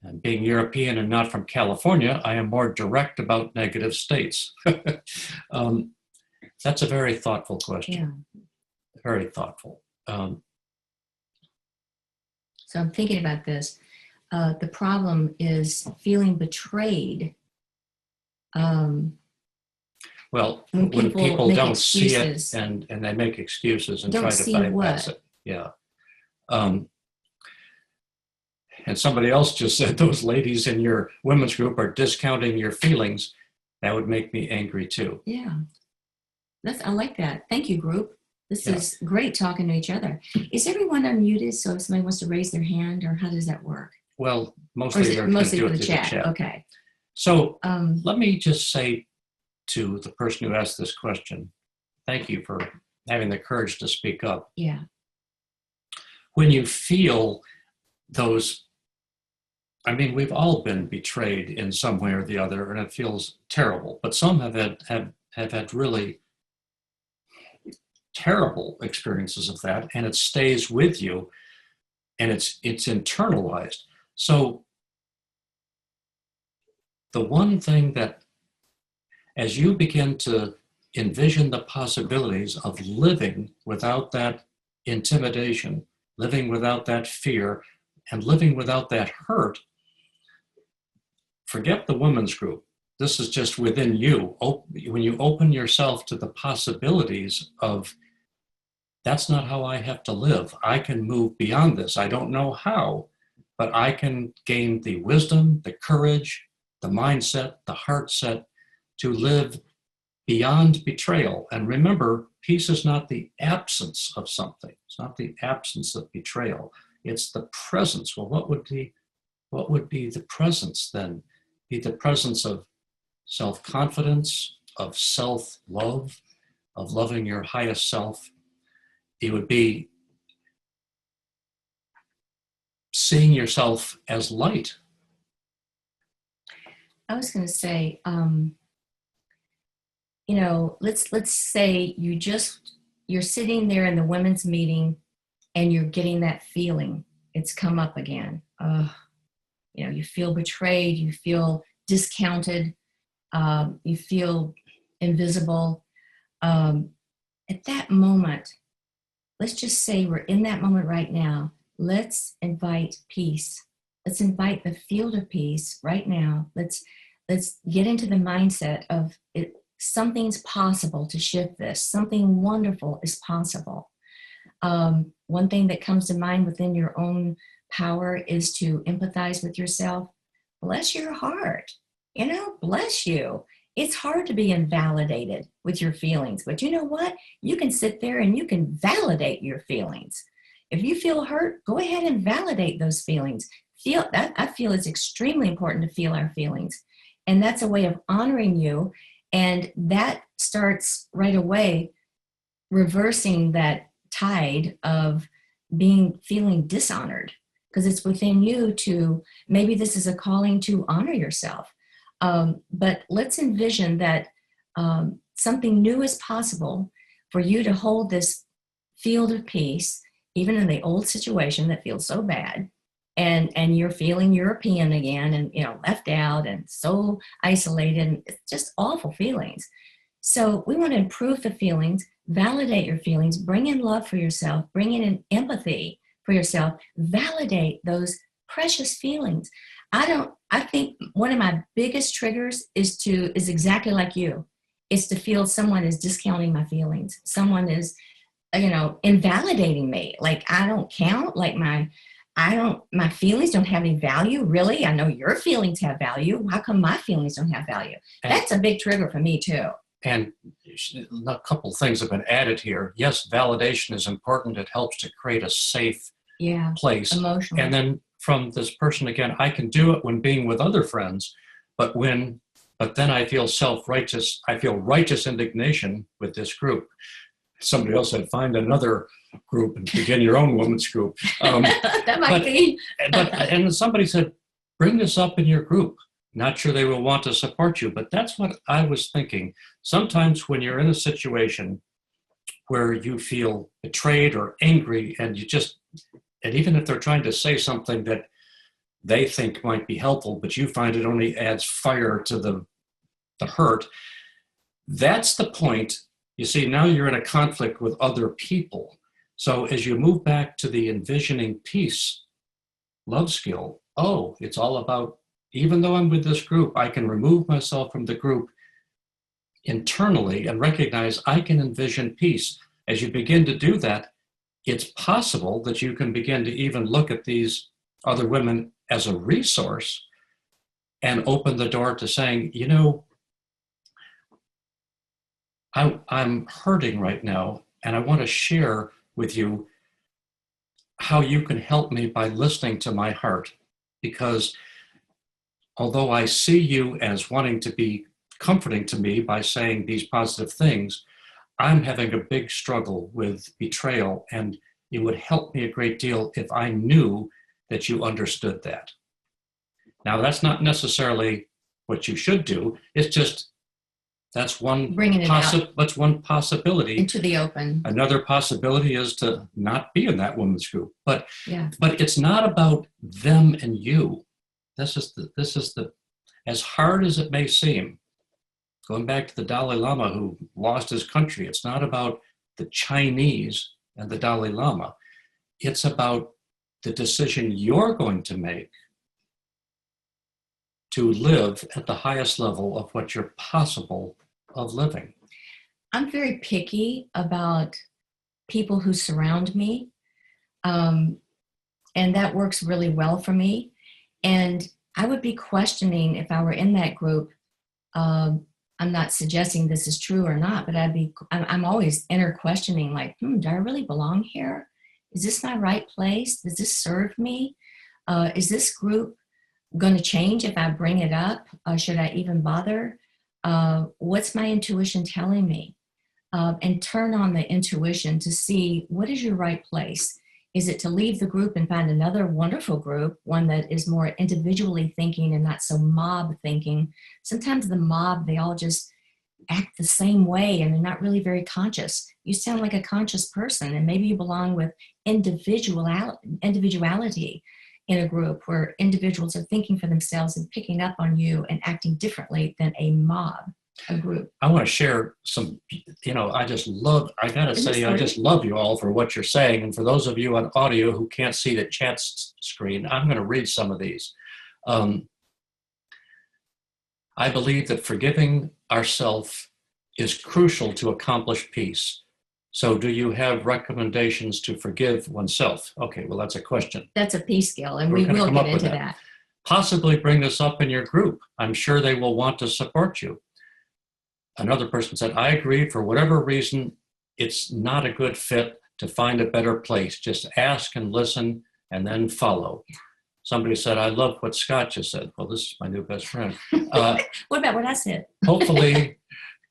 And being European and not from California, I am more direct about negative states. That's a very thoughtful question. Yeah. Very thoughtful. So I'm thinking about this. The problem is feeling betrayed. Well, when people make don't see it excuses. and they make excuses and Don't try to see bypass what? it. Yeah. And somebody else just said those ladies in your women's group are discounting your feelings. That would make me angry too. Yeah. I like that. Thank you, group. This is great talking to each other. Is everyone unmuted? So if somebody wants to raise their hand, or how does that work? Well, mostly they're mostly going for to do the it through chat. the chat. Okay. So let me just say to the person who asked this question, thank you for having the courage to speak up. Yeah. When you feel those, I mean, we've all been betrayed in some way or the other, and it feels terrible. But some have had really terrible experiences of that, and it stays with you, and it's internalized. So the one thing that, as you begin to envision the possibilities of living without that intimidation, living without that fear, and living without that hurt, forget the women's group. This is just within you. When you open yourself to the possibilities of, that's not how I have to live. I can move beyond this. I don't know how, but I can gain the wisdom, the courage, the mindset, the heart set to live beyond betrayal. And remember, peace is not the absence of something. It's not the absence of betrayal. It's the presence. Well, what would be the presence then? Be the presence of self-confidence, of self-love, of loving your highest self. It would be seeing yourself as light. I was going to say, let's say you're sitting there in the women's meeting and you're getting that feeling. It's come up again. You feel betrayed, you feel discounted, you feel invisible. At that moment, let's just say we're in that moment right now. Let's invite peace. Let's invite the field of peace right now. Let's get into the mindset of it. Something's possible to shift this. Something wonderful is possible. One thing that comes to mind within your own power is to empathize with yourself. Bless your heart. Bless you. It's hard to be invalidated with your feelings, but you know what? You can sit there and you can validate your feelings. If you feel hurt, go ahead and validate those feelings. I feel it's extremely important to feel our feelings. And that's a way of honoring you. And that starts right away reversing that tide of feeling dishonored, because it's within you to, maybe this is a calling to honor yourself. But let's envision that something new is possible for you to hold this field of peace, even in the old situation that feels so bad. And you're feeling European again and, left out and so isolated. And it's just awful feelings. So we want to improve the feelings, validate your feelings, bring in love for yourself, bring in empathy for yourself, validate those precious feelings. I think one of my biggest triggers is exactly like you. Is to feel someone is discounting my feelings. Someone is, invalidating me. Like I don't count, like my feelings don't have any value. Really? I know your feelings have value. How come my feelings don't have value? That's a big trigger for me too. And a couple things have been added here. Yes, validation is important. It helps to create a safe place. Emotionally. And then from this person again, I can do it when being with other friends, but then I feel self-righteous. I feel righteous indignation with this group. Somebody else said, find another group and begin your own women's group. That might be. And somebody said, bring this up in your group. Not sure they will want to support you, but that's what I was thinking. Sometimes when you're in a situation where you feel betrayed or angry and even if they're trying to say something that they think might be helpful, but you find it only adds fire to the hurt, that's the point. You see, now you're in a conflict with other people. So as you move back to the envisioning peace love skill, it's all about, even though I'm with this group, I can remove myself from the group internally and recognize I can envision peace. As you begin to do that, it's possible that you can begin to even look at these other women as a resource and open the door to saying, I'm hurting right now, and I want to share with you how you can help me by listening to my heart. Because although I see you as wanting to be comforting to me by saying these positive things, I'm having a big struggle with betrayal, and it would help me a great deal if I knew that you understood that. Now, that's not necessarily what you should do. It's just, that's one possibility. Into the open. Another possibility is to not be in that women's group. But it's not about them and you. This is the, as hard as it may seem, going back to the Dalai Lama who lost his country, it's not about the Chinese and the Dalai Lama. It's about the decision you're going to make to live at the highest level of what you're possible of living. I'm very picky about people who surround me, and that works really well for me. And I would be questioning if I were in that group. I'm not suggesting this is true or not, but I'm always inner questioning, like, do I really belong here? Is this my right place? Does this serve me? Is this group going to change if I bring it up? Should I even bother? What's my intuition telling me? And turn on the intuition to see what is your right place. Is it to leave the group and find another wonderful group, one that is more individually thinking and not so mob thinking? Sometimes the mob, they all just act the same way and they're not really very conscious. You sound like a conscious person, and maybe you belong with individuality in a group where individuals are thinking for themselves and picking up on you and acting differently than a mob, a group. I want to share some, I just love you all for what you're saying. And for those of you on audio who can't see the chat screen, I'm going to read some of these. I believe that forgiving ourselves is crucial to accomplish peace. So do you have recommendations to forgive oneself? Okay, well, that's a question. That's a peace skill, and we will get into that. Possibly bring this up in your group. I'm sure they will want to support you. Another person said, I agree, for whatever reason, it's not a good fit, to find a better place. Just ask and listen and then follow. Somebody said, I love what Scott just said. Well, this is my new best friend. What about what I said? Hopefully,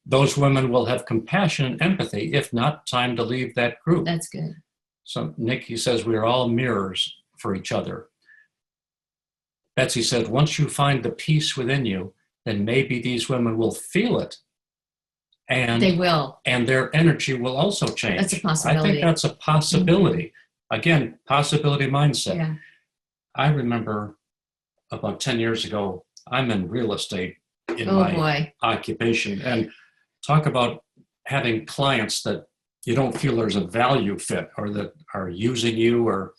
those women will have compassion and empathy. If not, time to leave that group. That's good. So Nikki says, we're all mirrors for each other. Betsy said, once you find the peace within you, then maybe these women will feel it. And they will. And their energy will also change. That's a possibility. I think that's a possibility. Mm-hmm. Again, possibility mindset. Yeah. I remember about 10 years ago, I'm in real estate in my occupation. And talk about having clients that you don't feel there's a value fit or that are using you or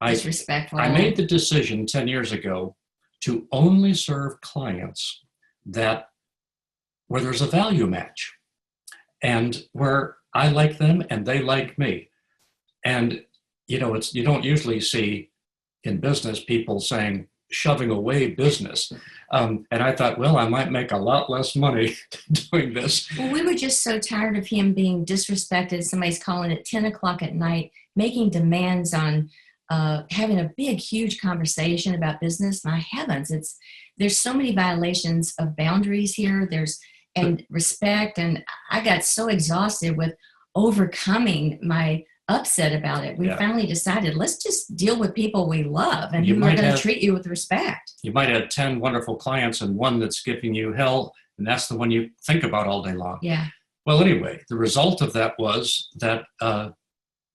Disrespectful. I made the decision 10 years ago to only serve clients where there's a value match and where I like them and they like me. And, you don't usually see in business people saying, shoving away business. And I thought, well, I might make a lot less money doing this. Well, we were just so tired of him being disrespected. Somebody's calling at 10 o'clock at night, making demands on having a big, huge conversation about business. My heavens, there's so many violations of boundaries here. And respect. And I got so exhausted with overcoming my upset about it. We finally decided, let's just deal with people we love and who are going to treat you with respect. You might have 10 wonderful clients and one that's giving you hell, and that's the one you think about all day long. Yeah. Well, anyway, the result of that was that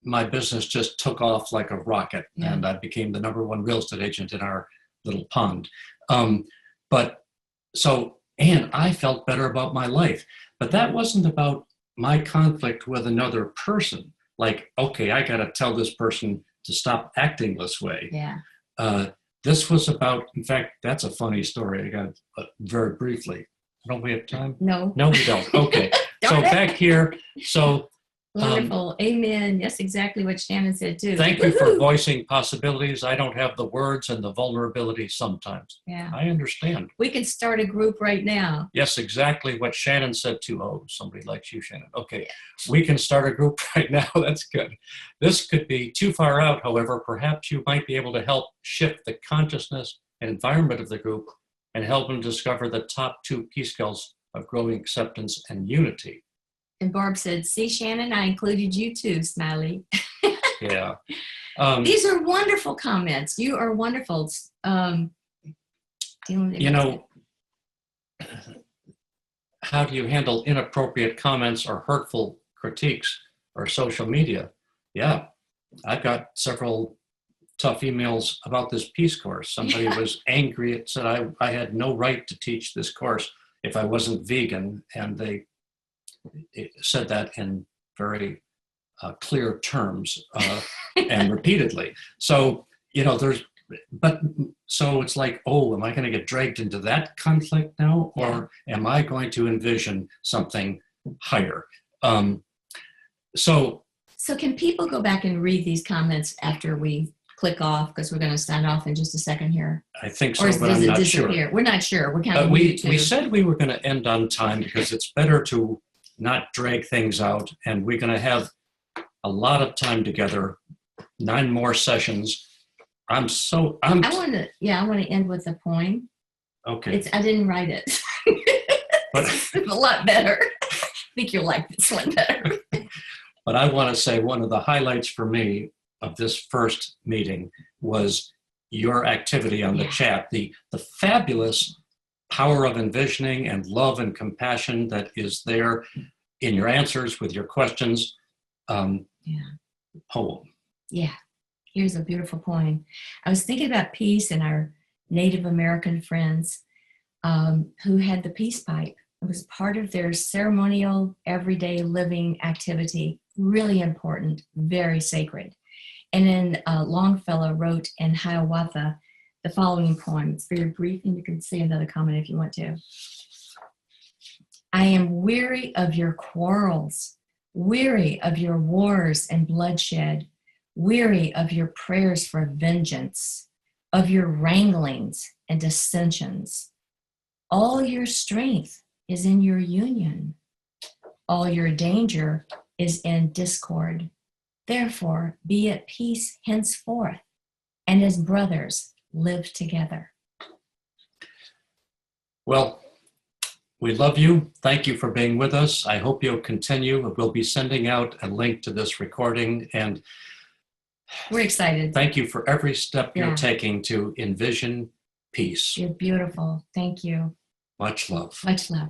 my business just took off like a rocket, and I became the #1 real estate agent in our little pond. And I felt better about my life. But that wasn't about my conflict with another person. Like, okay, I got to tell this person to stop acting this way. Yeah. This was about, in fact, that's a funny story. I got very briefly. Don't we have time? No. No, we don't. Okay. So back here. So wonderful. Amen. Yes, exactly what Shannon said too. Thank you for voicing possibilities. I don't have the words and the vulnerability sometimes. Yeah. I understand. We can start a group right now. Yes, exactly what Shannon said too. Oh, somebody likes you, Shannon. Okay. We can start a group right now. That's good. This could be too far out, however. Perhaps you might be able to help shift the consciousness and environment of the group and help them discover the top 2 key skills of growing acceptance and unity. And Barb said, see, Shannon, I included you too, Smiley. Yeah. These are wonderful comments. You are wonderful. How do you handle inappropriate comments or hurtful critiques or social media? Yeah, I've got several tough emails about this peace course. Somebody was angry. It said I had no right to teach this course if I wasn't vegan, and they said that in very clear terms and repeatedly. So, so it's like, oh, am I going to get dragged into that conflict now? Or am I going to envision something higher? So can people go back and read these comments after we click off? Because we're going to sign off in just a second here. I think so, or but I'm not sure. We're not sure. We're kind of we said we were going to end on time because it's better to not drag things out, and we're going to have a lot of time together, 9 more sessions. I want to end with a poem. Okay. I didn't write it. But it's a lot better. I think you'll like this one better. But I want to say one of the highlights for me of this first meeting was your activity on the chat, the fabulous power of envisioning and love and compassion that is there in your answers with your questions. Poem. Yeah. Here's a beautiful poem. I was thinking about peace and our Native American friends who had the peace pipe. It was part of their ceremonial, everyday living activity. Really important, very sacred. And then Longfellow wrote in Hiawatha the following poem. It's very brief, and you can say another comment if you want to. I am weary of your quarrels, weary of your wars and bloodshed, weary of your prayers for vengeance, of your wranglings and dissensions. All your strength is in your union. All your danger is in discord. Therefore, be at peace henceforth, and as brothers, live together. Well, we love you. Thank you for being with us. I hope you'll continue. We'll be sending out a link to this recording, and we're excited. Thank you for every step you're taking to envision peace. You're beautiful. Thank you. Much love. Much love.